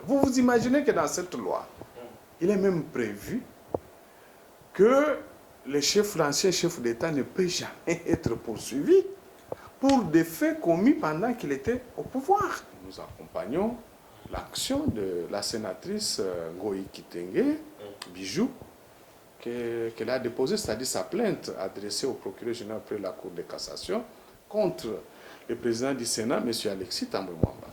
Vous vous imaginez que dans cette loi, il est même prévu que l'ancien chef d'État ne peut jamais être poursuivi pour des faits commis pendant qu'il était au pouvoir. Nous accompagnons l'action de la sénatrice Ngoï Kitenge, Bijou, qu'elle a déposée, c'est-à-dire sa plainte adressée au procureur général près de la Cour de cassation contre le président du Sénat, M. Alexis Thambwe Mwamba.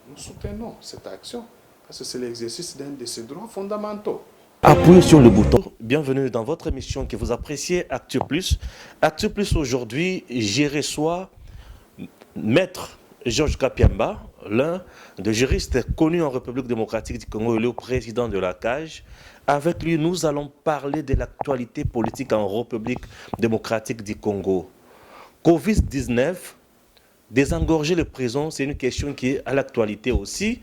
Nous soutenons cette action parce que c'est l'exercice d'un de ses droits fondamentaux. Appuyez sur le bouton. Bienvenue dans votre émission que vous appréciez, Actu Plus. Actu Plus aujourd'hui, j'y reçois Maître Georges Kapiamba, l'un des juristes connus en République démocratique du Congo et le président de la CAJ. Avec lui, nous allons parler de l'actualité politique en République démocratique du Congo. Covid-19, désengorger les prisons, c'est une question qui est à l'actualité aussi.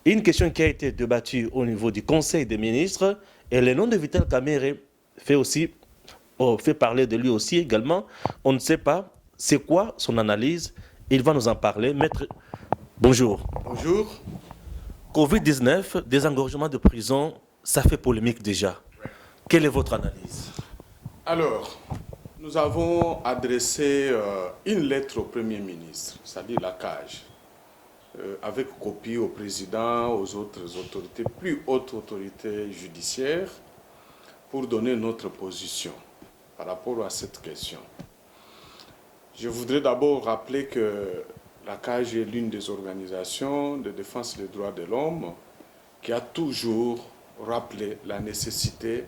Une question qui a été débattue au niveau du Conseil des ministres. Et le nom de Vital Kamerhe fait parler de lui aussi également. On ne sait pas c'est quoi son analyse. Il va nous en parler. Maître, bonjour. Bonjour. Covid-19, désengorgement de prison, ça fait polémique déjà. Quelle est votre analyse? Alors, nous avons adressé une lettre au Premier ministre, c'est-à-dire la CAJ, avec copie au président, aux autres autorités, plus hautes autorités judiciaires, pour donner notre position par rapport à cette question. Je voudrais d'abord rappeler que la CAJ est l'une des organisations de défense des droits de l'homme qui a toujours rappelé la nécessité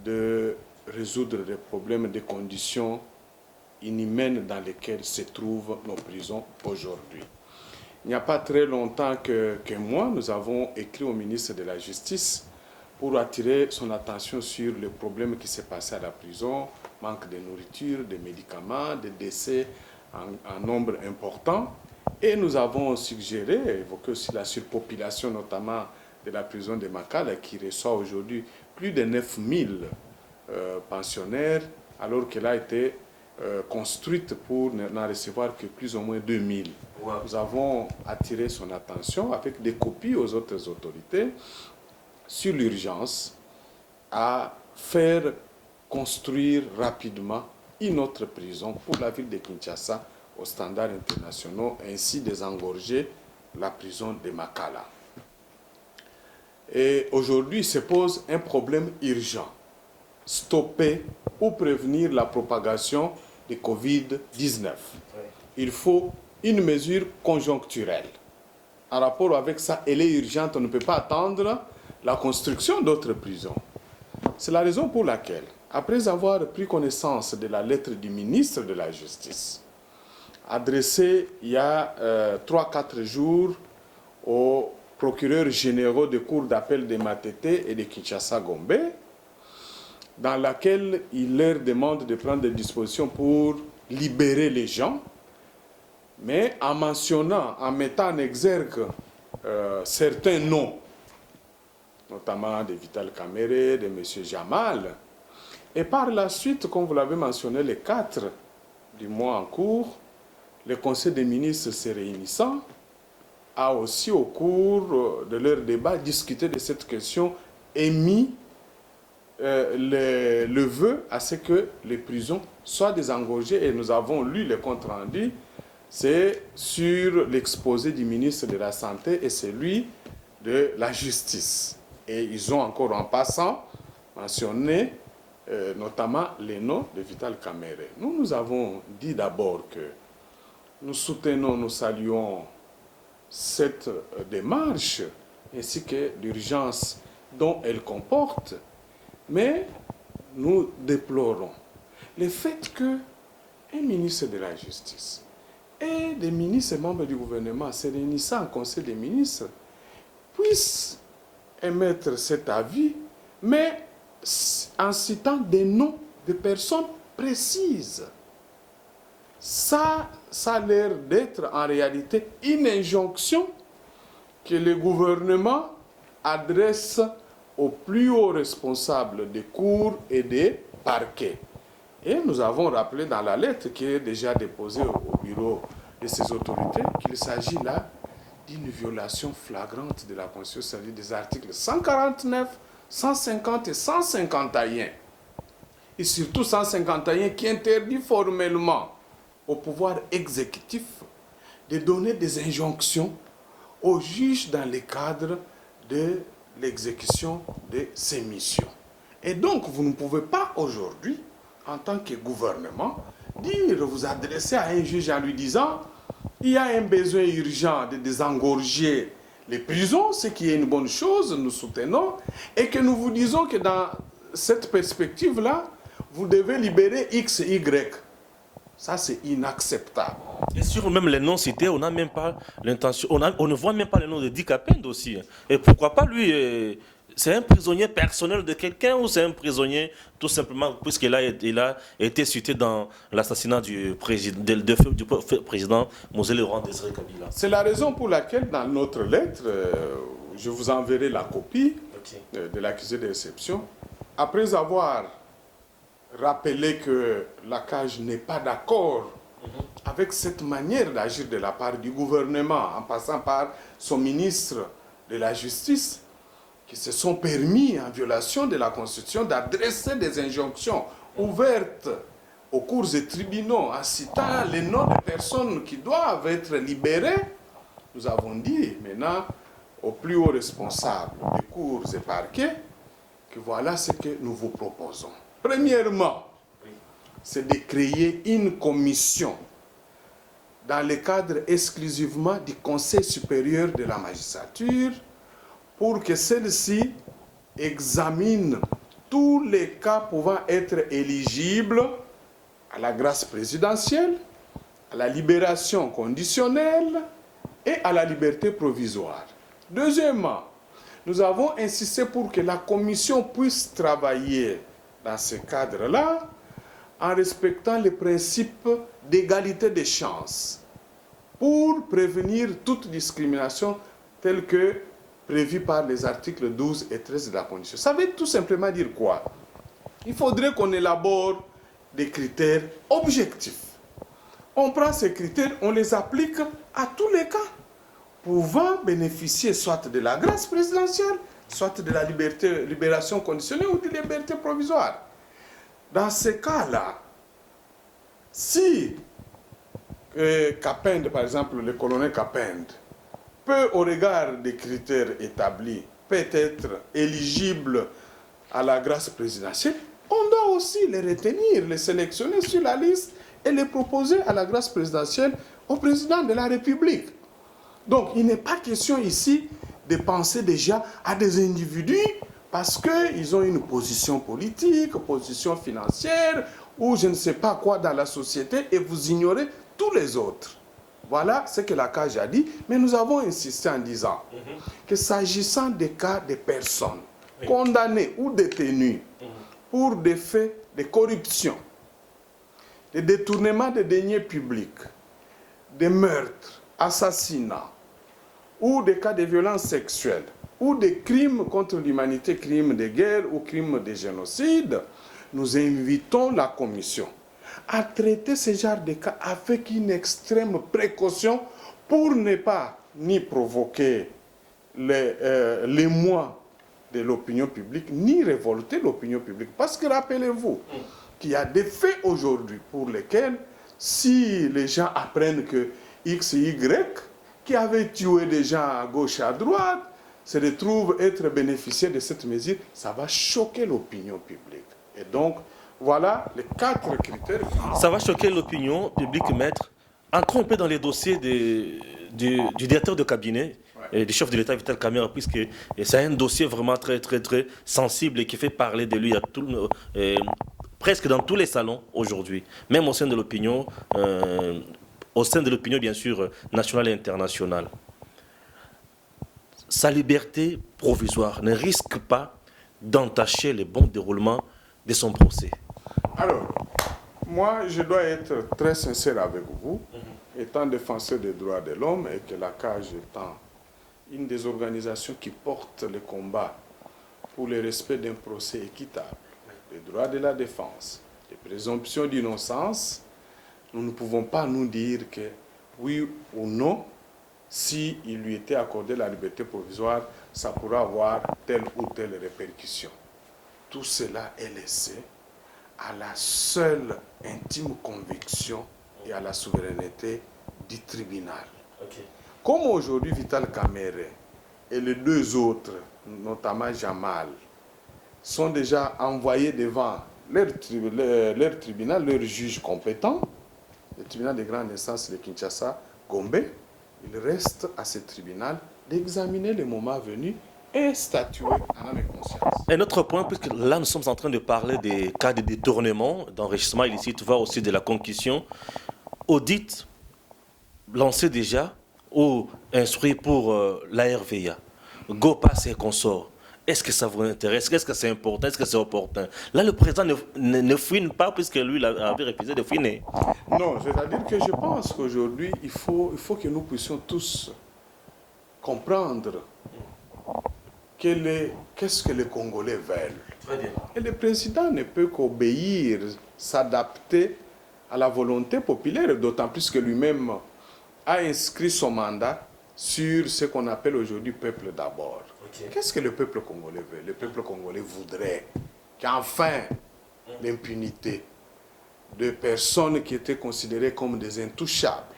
de résoudre les problèmes des conditions inhumaines dans lesquelles se trouvent nos prisons aujourd'hui. Il n'y a pas très longtemps que moi, nous avons écrit au ministre de la Justice pour attirer son attention sur les problèmes qui s'est passé à la prison, manque de nourriture, de médicaments, de décès en nombre important. Et nous avons suggéré, évoqué aussi la surpopulation notamment de la prison de Makala qui reçoit aujourd'hui plus de 9000 pensionnaires alors qu'elle a été construite pour n'en recevoir que plus ou moins 2000. Wow. Nous avons attiré son attention avec des copies aux autres autorités sur l'urgence à faire construire rapidement une autre prison pour la ville de Kinshasa aux standards internationaux, ainsi désengorger la prison de Makala. Et aujourd'hui se pose un problème urgent. Stopper ou prévenir la propagation de Covid-19. Il faut une mesure conjoncturelle. En rapport avec ça, elle est urgente, on ne peut pas attendre la construction d'autres prisons. C'est la raison pour laquelle, après avoir pris connaissance de la lettre du ministre de la Justice, adressée il y a 3-4 jours aux procureurs généraux des cours d'appel de Matete et de Kinshasa-Gombe, dans laquelle il leur demande de prendre des dispositions pour libérer les gens, mais en mentionnant, en mettant en exergue certains noms, notamment de Vital Kamerhe, de M. Jamal. Et par la suite, comme vous l'avez mentionné, les 4 du mois en cours, le Conseil des ministres se réunissant a aussi, au cours de leur débat, discuté de cette question et mis le vœu à ce que les prisons soient désengorgées. Et nous avons lu le compte rendu, c'est sur l'exposé du ministre de la Santé et celui de la Justice. Et ils ont encore en passant mentionné notamment les noms de Vital Kamerhe. Nous avons dit d'abord que nous soutenons, nous saluons cette démarche ainsi que l'urgence dont elle comporte, mais nous déplorons le fait qu'un ministre de la Justice et des ministres et membres du gouvernement se réunissant en Conseil des ministres puissent émettre cet avis, mais en citant des noms de personnes précises. Ça a l'air d'être en réalité une injonction que le gouvernement adresse aux plus hauts responsables des cours et des parquets. Et nous avons rappelé dans la lettre qui est déjà déposée au bureau de ces autorités qu'il s'agit là d'une violation flagrante de la Constitution, c'est-à-dire des articles 149, 150 et 151. Et surtout 151 qui interdit formellement au pouvoir exécutif de donner des injonctions aux juges dans le cadre de l'exécution de ses missions. Et donc, vous ne pouvez pas aujourd'hui, en tant que gouvernement, vous adresser à un juge en lui disant il y a un besoin urgent de désengorger les prisons, ce qui est une bonne chose, nous soutenons, et que nous vous disons que dans cette perspective-là, vous devez libérer X, Y. Ça, c'est inacceptable. Et sur même les noms cités, on n'a même pas l'intention, on ne voit même pas le nom de Dick Apend aussi. Et pourquoi pas lui c'est un prisonnier personnel de quelqu'un ou c'est un prisonnier tout simplement puisqu'il a été cité dans l'assassinat du président Moselle Laurent Désiré Kabila. C'est la raison pour laquelle dans notre lettre, je vous enverrai la copie de l'accusé d'exception. Après avoir rappelé que la CAJ n'est pas d'accord avec cette manière d'agir de la part du gouvernement, en passant par son ministre de la Justice, qui se sont permis, en violation de la Constitution, d'adresser des injonctions ouvertes aux cours et tribunaux en citant les noms des personnes qui doivent être libérées. Nous avons dit maintenant aux plus hauts responsables des cours et parquets que voilà ce que nous vous proposons. Premièrement, c'est de créer une commission dans le cadre exclusivement du Conseil supérieur de la magistrature pour que celle-ci examine tous les cas pouvant être éligibles à la grâce présidentielle, à la libération conditionnelle et à la liberté provisoire. Deuxièmement, nous avons insisté pour que la commission puisse travailler dans ce cadre-là en respectant les principes d'égalité des chances pour prévenir toute discrimination telle que prévue par les articles 12 et 13 de la Constitution. Ça veut tout simplement dire quoi? Il faudrait qu'on élabore des critères objectifs. On prend ces critères, on les applique à tous les cas, pouvant bénéficier soit de la grâce présidentielle, soit de la libération conditionnelle ou de la liberté provisoire. Dans ces cas-là, si Kapend, par exemple, le colonel Kapend, peut, au regard des critères établis, peut être éligible à la grâce présidentielle, on doit aussi les retenir, les sélectionner sur la liste et les proposer à la grâce présidentielle au président de la République. Donc, il n'est pas question ici de penser déjà à des individus parce qu'ils ont une position politique, position financière, ou je ne sais pas quoi dans la société, et vous ignorez tous les autres. Voilà ce que la CAJ a dit, mais nous avons insisté en disant que s'agissant des cas de personnes condamnées ou détenues pour des faits de corruption, de détournement de deniers publics, de meurtres, assassinats, ou des cas de violences sexuelles, ou des crimes contre l'humanité, crimes de guerre ou crimes de génocide, nous invitons la Commission à traiter ce genre de cas avec une extrême précaution pour ne pas ni provoquer l'émoi de l'opinion publique, ni révolter l'opinion publique. Parce que rappelez-vous qu'il y a des faits aujourd'hui pour lesquels, si les gens apprennent que X et Y, qui avaient tué des gens à gauche et à droite, se retrouvent être bénéficiaires de cette mesure, ça va choquer l'opinion publique. Et donc, voilà les 4 critères. Ça va choquer l'opinion publique, maître. Entrons un peu dans les dossiers du directeur de cabinet et du chef de l'État, Vital Kamerhe, puisque c'est un dossier vraiment très, très, très sensible et qui fait parler de lui presque dans tous les salons aujourd'hui, même au sein de l'opinion, bien sûr, nationale et internationale. Sa liberté provisoire ne risque pas d'entacher le bon déroulement de son procès. Alors, moi, je dois être très sincère avec vous, étant défenseur des droits de l'homme et que la CAJ étant une des organisations qui porte le combat pour le respect d'un procès équitable, les droits de la défense, les présomptions d'innocence, nous ne pouvons pas nous dire que oui ou non, si il lui était accordé la liberté provisoire, ça pourrait avoir telle ou telle répercussion. Tout cela est laissé à la seule intime conviction et à la souveraineté du tribunal. Okay. Comme aujourd'hui Vital Kamerhe et les deux autres, notamment Jamal, sont déjà envoyés devant leur tribunal, leur juge compétent, le tribunal de grande instance de Kinshasa, Gombe, il reste à ce tribunal d'examiner le moment venu et statuer en âme et conscience. Un autre point, puisque là nous sommes en train de parler des cas de détournement, d'enrichissement illicite, voire aussi de la concussion, audit lancé déjà ou instruit pour l'ARVIA, GOPAS et consorts. Est-ce que ça vous intéresse? Est-ce que c'est important? Est-ce que c'est opportun? Là, le président ne fouine pas puisque lui il avait refusé de fouiner. Non, c'est-à-dire que je pense qu'aujourd'hui, il faut que nous puissions tous comprendre qu'est-ce que les Congolais veulent. Très bien. Et le président ne peut qu'obéir, s'adapter à la volonté populaire, d'autant plus que lui-même a inscrit son mandat sur ce qu'on appelle aujourd'hui peuple d'abord. Okay. Qu'est-ce que le peuple congolais veut? Le peuple congolais voudrait qu'enfin l'impunité de personnes qui étaient considérées comme des intouchables,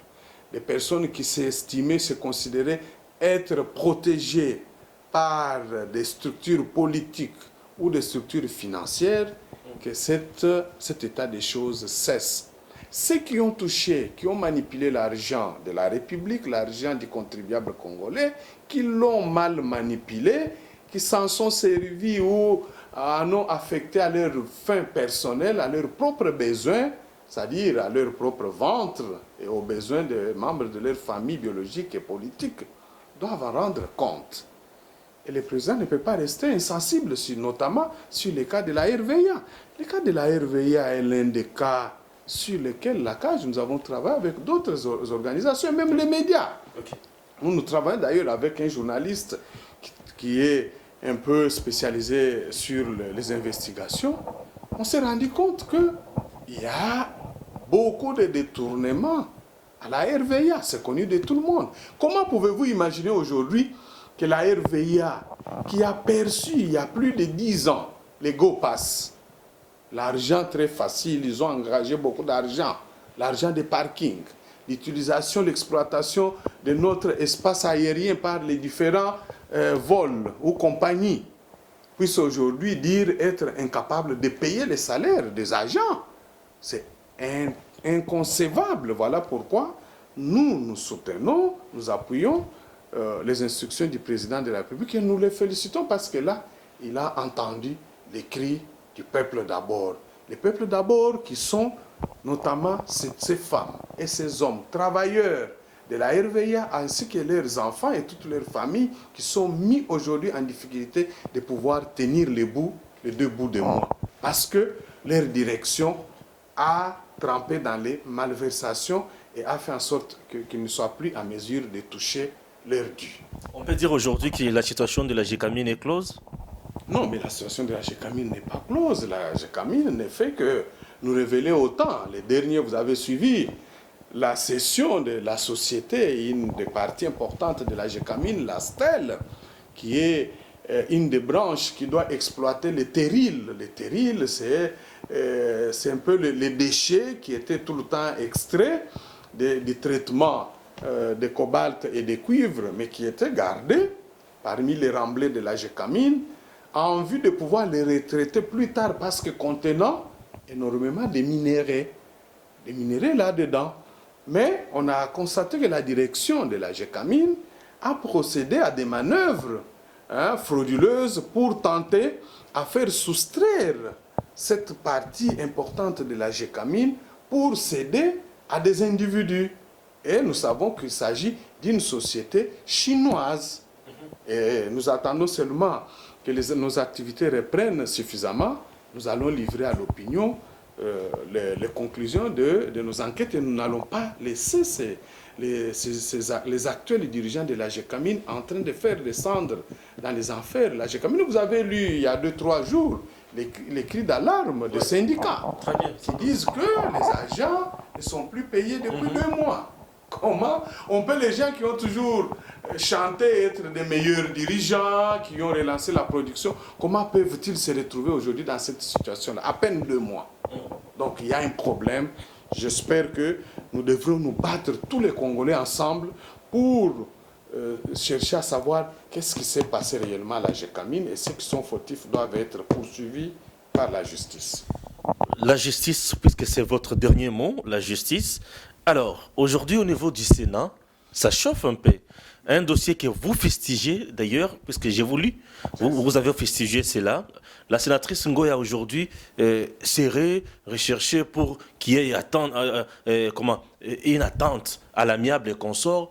des personnes qui s'estimaient, se considéraient être protégées par des structures politiques ou des structures financières, que cet état des choses cesse. Ceux qui ont touché, qui ont manipulé l'argent de la République, l'argent du contribuable congolais, qui l'ont mal manipulé, qui s'en sont servis ou en ont affecté à leurs fins personnelles, à leurs propres besoins, c'est-à-dire à leur propre ventre et aux besoins des membres de leur famille biologique et politique, doivent en rendre compte. Et le président ne peut pas rester insensible, notamment sur le cas de la RVIA. Le cas de la RVIA est l'un des cas sur lesquels la CAGE, nous avons travaillé avec d'autres organisations, même les médias. Okay. Nous travaillons d'ailleurs avec un journaliste qui est un peu spécialisé sur les investigations. On s'est rendu compte qu'il y a beaucoup de détournements à la RVIA, c'est connu de tout le monde. Comment pouvez-vous imaginer aujourd'hui que la RVIA, qui a perçu il y a plus de 10 ans les GOPAS, l'argent très facile, ils ont engagé beaucoup d'argent, l'argent des parkings, l'utilisation, l'exploitation de notre espace aérien par les différents vols ou compagnies, puissent aujourd'hui dire être incapables de payer les salaires des agents. C'est inconcevable. Voilà pourquoi nous soutenons, nous appuyons les instructions du président de la République et nous les félicitons parce que là, il a entendu les cris du peuple d'abord. Les peuples d'abord qui sont notamment ces femmes et ces hommes travailleurs de la RVIA ainsi que leurs enfants et toutes leurs familles qui sont mis aujourd'hui en difficulté de pouvoir tenir les deux bouts de mois. Parce que leur direction a trempé dans les malversations et a fait en sorte qu'ils ne soient plus en mesure de toucher leur dû. On peut dire aujourd'hui que la situation de la GECAMINE est close? Non, mais la situation de la GECAMINE n'est pas close. La GECAMINE ne fait que nous révéler autant. Les derniers, vous avez suivi la cession de la société, une des parties importantes de la GECAMINE, la STEL, qui est une des branches qui doit exploiter les terrils. Les terrils, c'est un peu les déchets qui étaient tout le temps extraits du traitement de cobalt et de cuivre, mais qui étaient gardés parmi les remblais de la GECAMINE en vue de pouvoir les retraiter plus tard parce que contenant énormément de minéraux là-dedans. Mais on a constaté que la direction de la GECAMINE a procédé à des manœuvres frauduleuses pour tenter à faire soustraire cette partie importante de la GECAMINE pour céder à des individus. Et nous savons qu'il s'agit d'une société chinoise. Et nous attendons seulement que nos activités reprennent suffisamment. Nous allons livrer à l'opinion les conclusions de nos enquêtes et nous n'allons pas laisser les actuels dirigeants de la GECAMINE en train de faire descendre dans les enfers la GECAMINE. Vous avez lu il y a 2-3 jours les cris d'alarme des syndicats qui disent que les agents ne sont plus payés depuis 2 mois. Comment on peut, les gens qui ont toujours chanté être des meilleurs dirigeants, qui ont relancé la production, comment peuvent-ils se retrouver aujourd'hui dans cette situation-là? À peine 2 mois. Donc il y a un problème. J'espère que nous devrons nous battre tous les Congolais ensemble pour chercher à savoir qu'est-ce qui s'est passé réellement à la Gécamine, et ceux qui sont fautifs doivent être poursuivis par la justice. La justice, puisque c'est votre dernier mot, la justice. Alors, aujourd'hui, au niveau du Sénat, ça chauffe un peu. Un dossier que vous fustigez, d'ailleurs, puisque j'ai voulu, vous avez fustigé cela. La sénatrice Ngoya, aujourd'hui, serait recherchée pour qu'il y ait une attente à l'amiable et consort.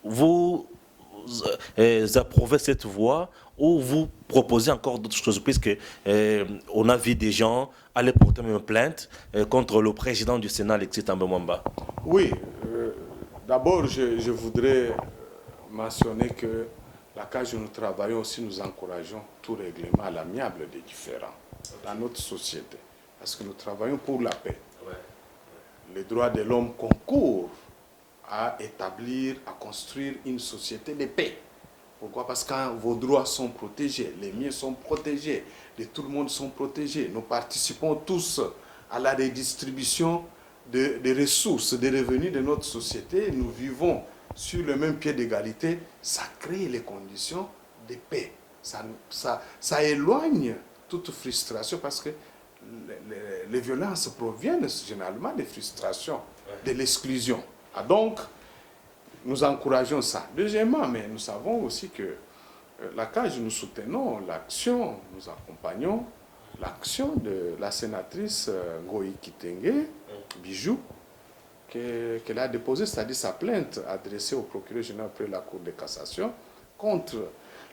Vous approuvez cette voie ou vous proposez encore d'autres choses, puisque on a vu des gens aller porter une plainte contre le président du Sénat, Alexis Thambwe Mwamba. Oui, d'abord je voudrais mentionner que la CAGE, nous travaillons aussi, nous encourageons tout règlement à l'amiable des différends dans notre société, parce que nous travaillons pour la paix. Les droits de l'homme concourent à établir, à construire une société de paix. Pourquoi? Parce que quand vos droits sont protégés, les miens sont protégés, de tout le monde sont protégés. Nous participons tous à la redistribution des ressources, des revenus de notre société. Nous vivons sur le même pied d'égalité. Ça crée les conditions de paix. Ça éloigne toute frustration, parce que les violences proviennent généralement des frustrations, de l'exclusion. Ah, donc, nous encourageons ça. Deuxièmement, mais nous savons aussi que la CAGE, nous soutenons l'action, nous accompagnons l'action de la sénatrice Ngoï Kitenge, Bijou, qu'elle a déposée, c'est-à-dire sa plainte adressée au procureur général près de la Cour de cassation contre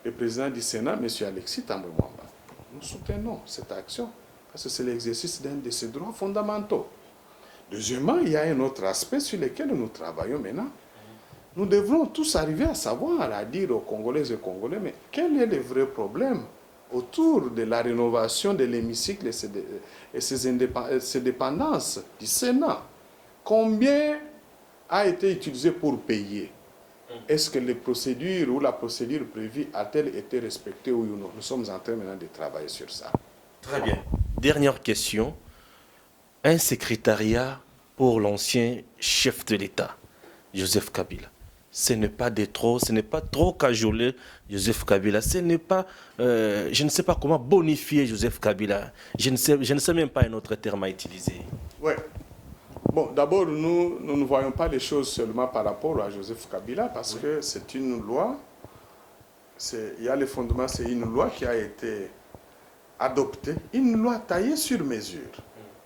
le président du Sénat, M. Alexis Thambwe Mwamba. Nous soutenons cette action parce que c'est l'exercice d'un de ses droits fondamentaux. Deuxièmement, il y a un autre aspect sur lequel nous travaillons maintenant. Nous devrons tous arriver à savoir, à dire aux Congolaises et Congolais, mais quel est le vrai problème autour de la rénovation de l'hémicycle et ses dépendances du Sénat? Combien a été utilisé pour payer? Est-ce que les procédures ou la procédure prévue a-t-elle été respectée ou non? Nous sommes en train maintenant de travailler sur ça. Très bien. Dernière question. Un secrétariat pour l'ancien chef de l'État, Joseph Kabila. Ce n'est pas de trop, ce n'est pas trop cajoler Joseph Kabila. Ce n'est pas, je ne sais pas comment bonifier Joseph Kabila. Je ne sais même pas un autre terme à utiliser. Oui. Bon, d'abord, nous ne voyons pas les choses seulement par rapport à Joseph Kabila, parce que c'est une loi, il y a les fondements, c'est une loi qui a été adoptée, une loi taillée sur mesure.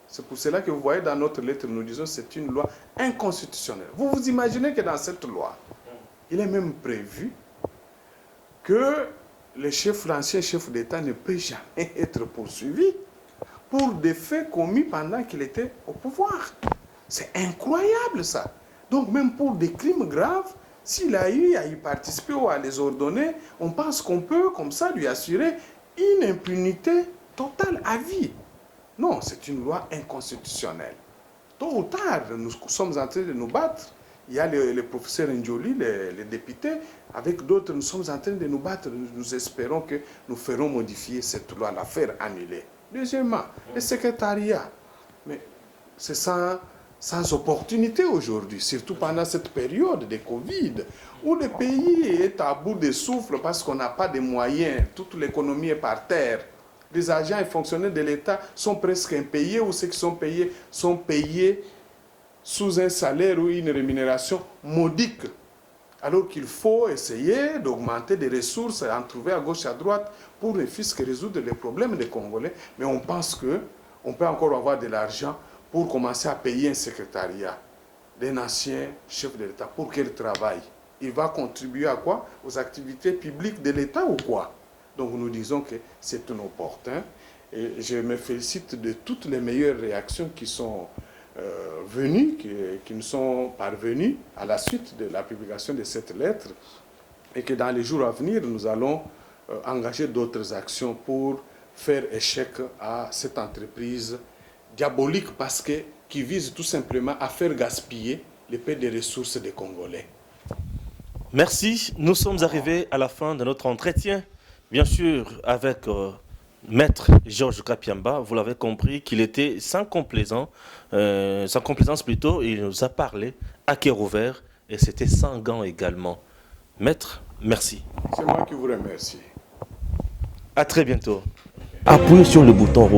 C'est pour cela que vous voyez dans notre lettre, nous disons que c'est une loi inconstitutionnelle. Vous vous imaginez que dans cette loi, il est même prévu que l'ancien chef d'État ne peut jamais être poursuivi pour des faits commis pendant qu'il était au pouvoir. C'est incroyable ça. Donc même pour des crimes graves, s'il a eu à y participer ou à les ordonner, on pense qu'on peut comme ça lui assurer une impunité totale à vie. Non, c'est une loi inconstitutionnelle. Tôt ou tard, nous sommes en train de nous battre. Il y a le professeur Ndjoli, les députés, avec d'autres, nous sommes en train de nous battre. Nous espérons que nous ferons modifier cette loi, la faire annuler. Deuxièmement, le secrétariat. Mais c'est sans opportunité aujourd'hui, surtout pendant cette période de Covid, où le pays est à bout de souffle parce qu'on n'a pas de moyens, toute l'économie est par terre. Les agents et fonctionnaires de l'État sont presque impayés, ou ceux qui sont payés sous un salaire ou une rémunération modique. Alors qu'il faut essayer d'augmenter des ressources, en trouver à gauche et à droite pour ne fût-ce que résoudre les problèmes des Congolais. Mais on pense qu'on peut encore avoir de l'argent pour commencer à payer un secrétariat d'un ancien chef de l'État pour qu'il travaille. Il va contribuer à quoi? Aux activités publiques de l'État ou quoi? Donc nous disons que c'est inopportun, et je me félicite de toutes les meilleures réactions qui sont venues, qui nous sont parvenues à la suite de la publication de cette lettre, et que dans les jours à venir, nous allons engager d'autres actions pour faire échec à cette entreprise diabolique, parce que qui vise tout simplement à faire gaspiller le paix des ressources des Congolais. Merci. Nous sommes arrivés à la fin de notre entretien, bien sûr, avec Maître Georges Kapiamba. Vous l'avez compris qu'il était sans complaisance plutôt. Il nous a parlé à cœur ouvert et c'était sans gants également. Maître, merci. C'est moi qui vous remercie. À très bientôt. Appuyez sur le bouton rouge.